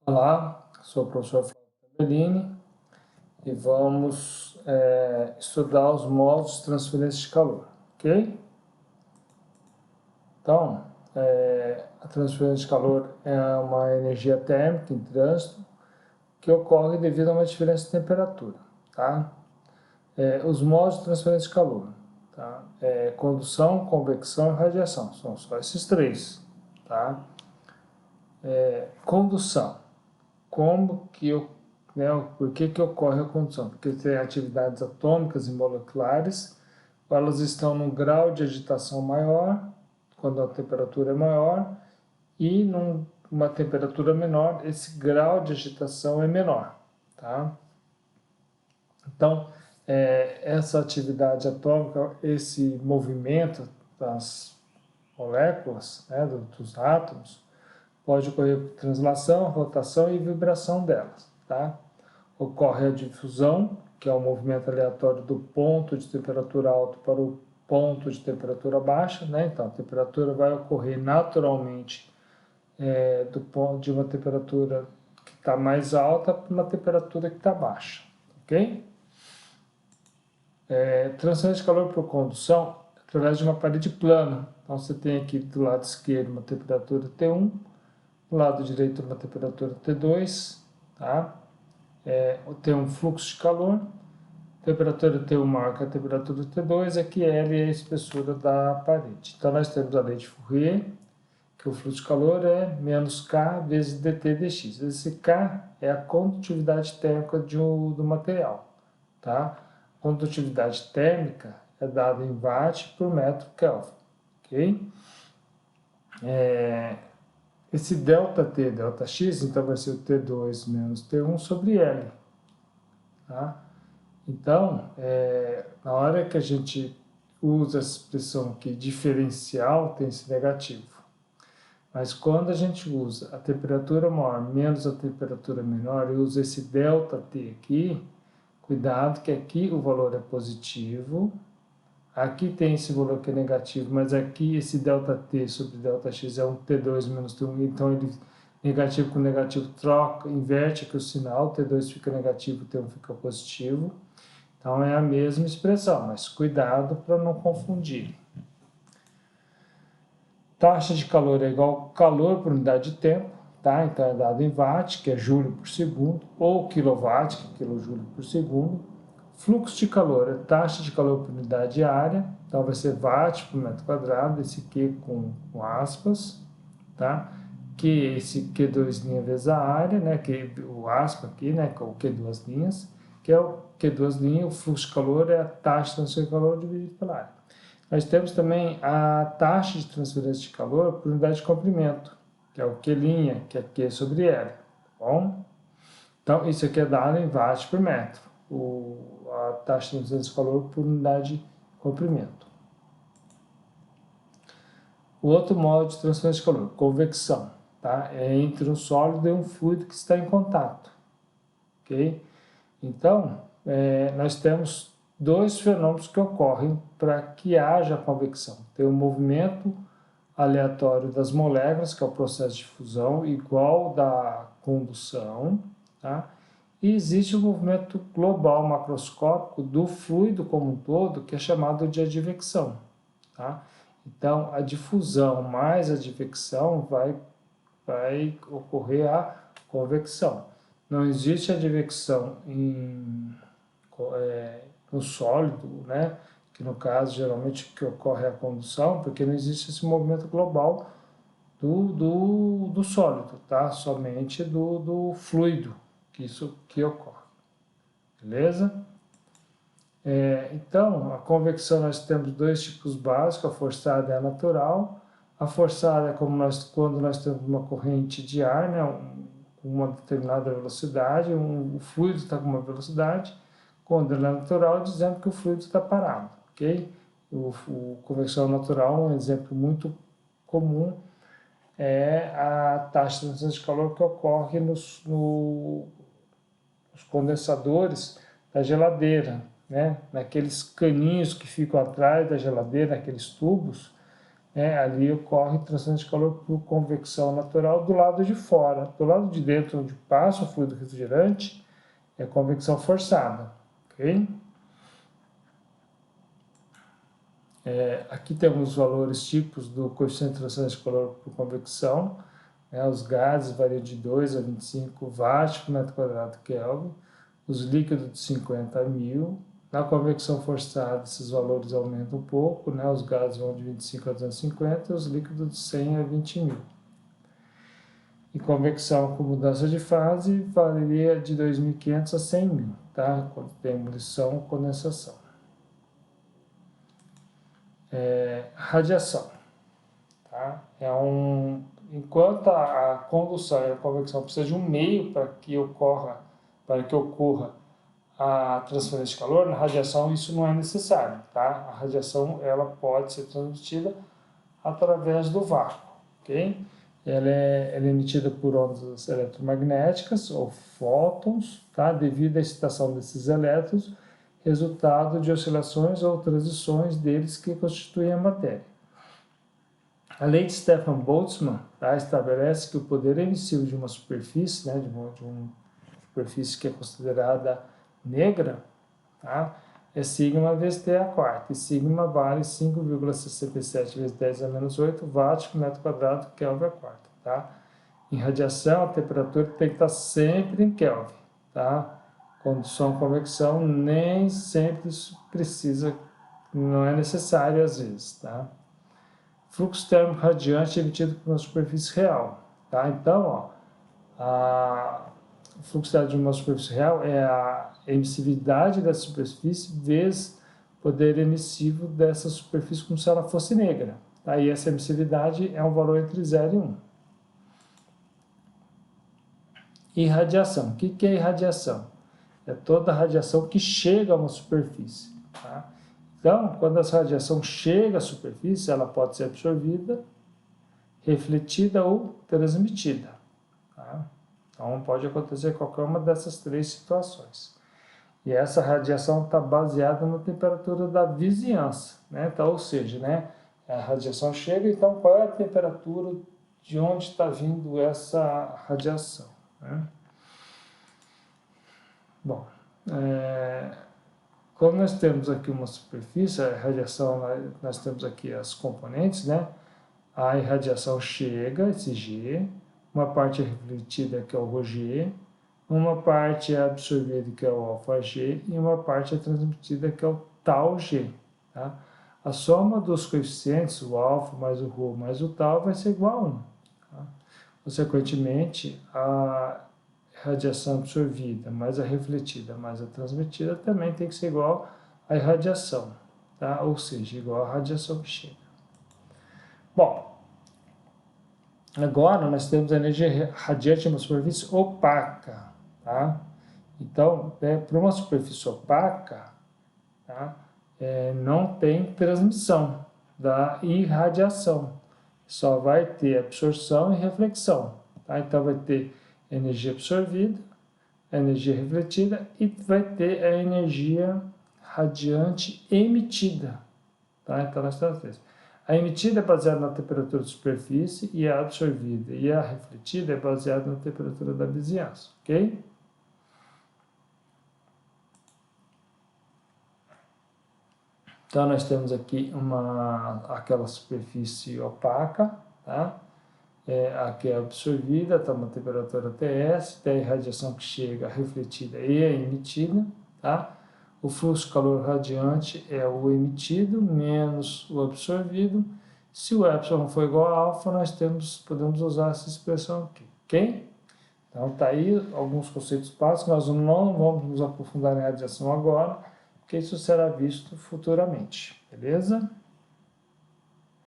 Olá, sou o professor Flávio Tabellini e vamos estudar os modos de transferência de calor, ok? Então, a transferência de calor é uma energia térmica em trânsito que ocorre devido a uma diferença de temperatura, tá? Os modos de transferência de calor, tá? Condução, convecção e radiação, são só esses três, tá? Condução. Como que eu, né, por que ocorre a condução? Porque tem atividades atômicas e moleculares, elas estão num grau de agitação maior, quando a temperatura é maior, e numa temperatura menor, esse grau de agitação é menor, tá? Então, essa atividade atômica, esse movimento das moléculas, né, dos átomos, pode ocorrer por translação, rotação e vibração delas, tá? Ocorre a difusão, que é o movimento aleatório do ponto de temperatura alta para o ponto de temperatura baixa, né? Então, a temperatura vai ocorrer naturalmente do ponto de uma temperatura que está mais alta para uma temperatura que está baixa, ok? Transferência de calor por condução através de uma parede plana. Então, você tem aqui do lado esquerdo uma temperatura T1, do lado direito uma temperatura T2, tá? Tem um fluxo de calor, temperatura T1 maior que a temperatura T2, aqui L é a espessura da parede. Então, nós temos a lei de Fourier, que o fluxo de calor é menos K vezes dt dx. Esse K é a condutividade térmica do material, tá? A condutividade térmica é dada em watt por metro Kelvin, ok? Esse ΔT, ΔX, então vai ser o T2 menos T1 sobre L, tá? Então, na hora que a gente usa essa expressão aqui, diferencial, tem esse negativo. Mas quando a gente usa a temperatura maior menos a temperatura menor e usa esse ΔT aqui, cuidado que aqui o valor é positivo, aqui tem esse valor que é negativo, mas aqui esse ΔT sobre ΔX é um T2 menos T1, então ele negativo com negativo troca, inverte aqui o sinal, T2 fica negativo, T1 fica positivo. Então é a mesma expressão, mas cuidado para não confundir. Taxa de calor é igual a calor por unidade de tempo, tá? Então é dado em watt, que é joule por segundo, ou quilowatt, que é quilojoule por segundo. Fluxo de calor é taxa de calor por unidade de área, então vai ser watt por metro quadrado, esse Q com aspas, tá? Que esse Q2 vezes a área, né? Que o aspa aqui, né? Que é o Q2 linhas, que é o Q2 linhas, o fluxo de calor é a taxa de transferência de calor dividido pela área. Nós temos também a taxa de transferência de calor por unidade de comprimento, que é o Q', que é Q sobre L, tá bom? Então, isso aqui é dado em watt por metro, a taxa de transferência de calor por unidade de comprimento. O outro modo de transferência de calor, convecção, tá? É entre um sólido e um fluido que está em contato, ok? Então, nós temos dois fenômenos que ocorrem para que haja convecção. Tem o movimento aleatório das moléculas, que é o processo de fusão, igual da condução, tá? E existe o movimento global macroscópico do fluido como um todo, que é chamado de advecção, tá? Então, a difusão mais a advecção vai ocorrer a convecção. Não existe advecção no sólido, né? Que no caso geralmente que ocorre é a condução, porque não existe esse movimento global do sólido, tá? Somente do fluido, que isso que ocorre, beleza? Então, a convecção nós temos dois tipos básicos, a forçada e a natural. A forçada é quando nós temos uma corrente de ar, né, com uma determinada velocidade, o fluido está com uma velocidade, quando ela é natural, dizendo que o fluido está parado, ok? O convecção natural, um exemplo muito comum, é a taxa de transferência de calor que ocorre nos condensadores da geladeira, né? Naqueles caninhos que ficam atrás da geladeira, naqueles tubos, ali ocorre transferência de calor por convecção natural do lado de fora. Do lado de dentro, onde passa o fluido refrigerante, é convecção forçada, ok? Aqui temos os valores típicos do coeficiente de transferência de calor por convecção. Os gases variam de 2 a 25 watts por metro quadrado Kelvin, os líquidos de 50 a 1000. Na convecção forçada, esses valores aumentam um pouco, os gases vão de 25 a 250 e os líquidos de 100 a 20.000. E convecção com mudança de fase varia de 2.500 a 100.000, tá? Quando tem ebulição ou condensação. Radiação. Tá? Enquanto a condução e a convecção precisam de um meio para que ocorra a transferência de calor, na radiação isso não é necessário. Tá? A radiação ela pode ser transmitida através do vácuo. Okay? Ela é emitida por ondas eletromagnéticas ou fótons, tá? Devido à excitação desses elétrons, resultado de oscilações ou transições deles que constituem a matéria. A lei de Stefan Boltzmann, tá, estabelece que o poder emissivo de uma superfície, de uma superfície que é considerada negra, tá, é sigma vezes T a quarta, e sigma vale 5,67 vezes 10 a menos 8 watts por metro quadrado Kelvin a quarta. Tá? Em radiação, a temperatura tem que estar sempre em Kelvin. Tá? Condução, convecção, nem sempre isso precisa, não é necessário às vezes. Tá? Fluxo térmico radiante emitido por uma superfície real. Tá? Então, o fluxo térmico de uma superfície real é a emissividade da superfície vezes o poder emissivo dessa superfície como se ela fosse negra. Tá? E essa emissividade é um valor entre 0 e 1. Irradiação. O que é irradiação? É toda a radiação que chega a uma superfície. Tá? Então, quando essa radiação chega à superfície, ela pode ser absorvida, refletida ou transmitida. Tá? Então, pode acontecer qualquer uma dessas três situações. E essa radiação está baseada na temperatura da vizinhança. Então, ou seja, a radiação chega, então qual é a temperatura de onde está vindo essa radiação? Bom, quando nós temos aqui uma superfície, a radiação, nós temos aqui as componentes, a irradiação chega, esse G, uma parte é refletida, que é o ρg, uma parte é absorvida, que é o αg, e uma parte é transmitida, que é o τg. Tá? A soma dos coeficientes, o alfa mais o ρ mais o τ, vai ser igual a 1. Tá? Consequentemente, a radiação absorvida mais a refletida mais a transmitida também tem que ser igual à irradiação, tá? Ou seja, igual à radiação que chega. Bom, agora nós temos a energia radiante em uma superfície opaca. Tá? Então, para uma superfície opaca, tá? Não tem transmissão da irradiação, só vai ter absorção e reflexão. Tá? Então, vai ter energia absorvida, energia refletida e vai ter a energia radiante emitida. Tá? Então, nós temos três. A emitida é baseada na temperatura de superfície e a absorvida e a refletida é baseada na temperatura da vizinhança, ok? Então, nós temos aqui aquela superfície opaca, tá? Aqui é absorvida, está uma temperatura Ts, tem a irradiação que chega, refletida e a emitida, tá? O fluxo de calor radiante é o emitido menos o absorvido. Se o epsilon for igual a alfa, nós podemos usar essa expressão aqui, ok? Então, tá aí alguns conceitos básicos, nós não vamos nos aprofundar em radiação agora, porque isso será visto futuramente, beleza?